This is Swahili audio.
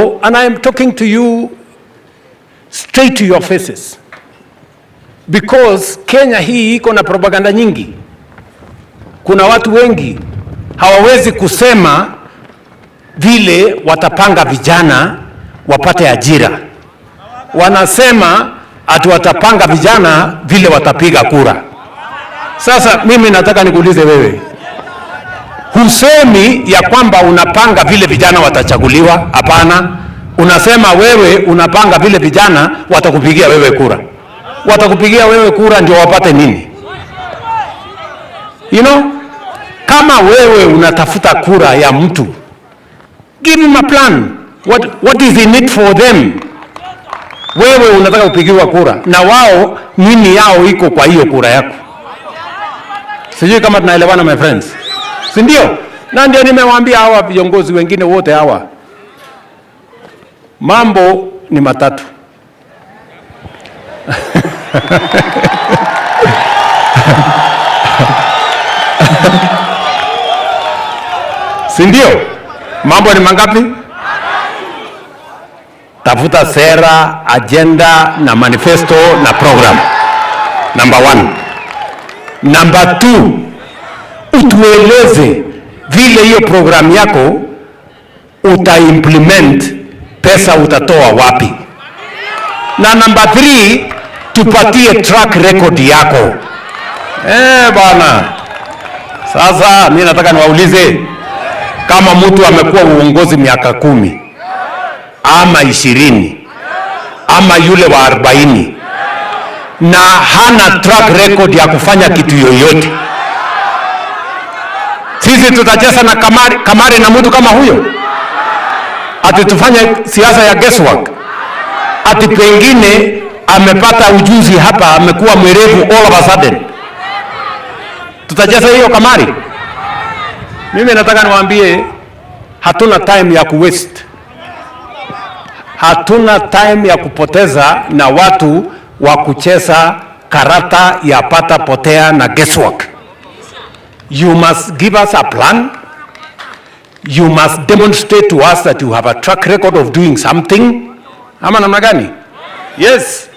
mambo, and I am talking to you straight to your faces, because Kenya hii iko na propaganda nyingi. Kuna watu wengi hawawezi kusema vile watapanga vijana wapate ajira. Wanasema ati watapanga vijana vile watapiga kura. Sasa mimi nataka nikuulize wewe, husemi ya kwamba unapanga vile vijana watachaguliwa? Hapana, unasema wewe unapanga vile vijana watakupigia wewe kura. Watakupigia wewe kura ndio wapate nini? You know, kama wewe unatafuta kura ya mtu, give him a plan. What is in it for them? Wewe unataka kupigiwa kura na wao nini yao iko kwa hiyo kura yako? Sijui kama tunaelewana my friends. Si ndio? Na ndio nimewaambia hawa viongozi wengine wote hawa, mambo ni matatu. Si ndio? Mambo ni mangapi? Tafuta sera, agenda na manifesto na program. Number 1. Number 2, utueleze vile hiyo program yako utaimplement, pesa utatoa wapi. Na number 3, tupatie track record yako. Bwana. Sasa mimi nataka niwaulize, kama mtu amekuwa uongozi miaka 10 ama 20 ama yule wa 40 na hana track record ya kufanya kitu yoyote, sisi tutacheza na kamari na mtu kama huyo? Ati tufanye siasa ya guesswork? Ati pengine amepata ujuzi hapa, amekuwa mwerevu all of a sudden tutacheza hiyo kamari? Mimi nataka niwaambie, hatuna time ya kuwaste. Hatuna time ya kupoteza na watu wa kucheza karata ya pata potea na guesswork. You must give us a plan. You must demonstrate to us that you have a track record of doing something. Ama namna gani? Yes.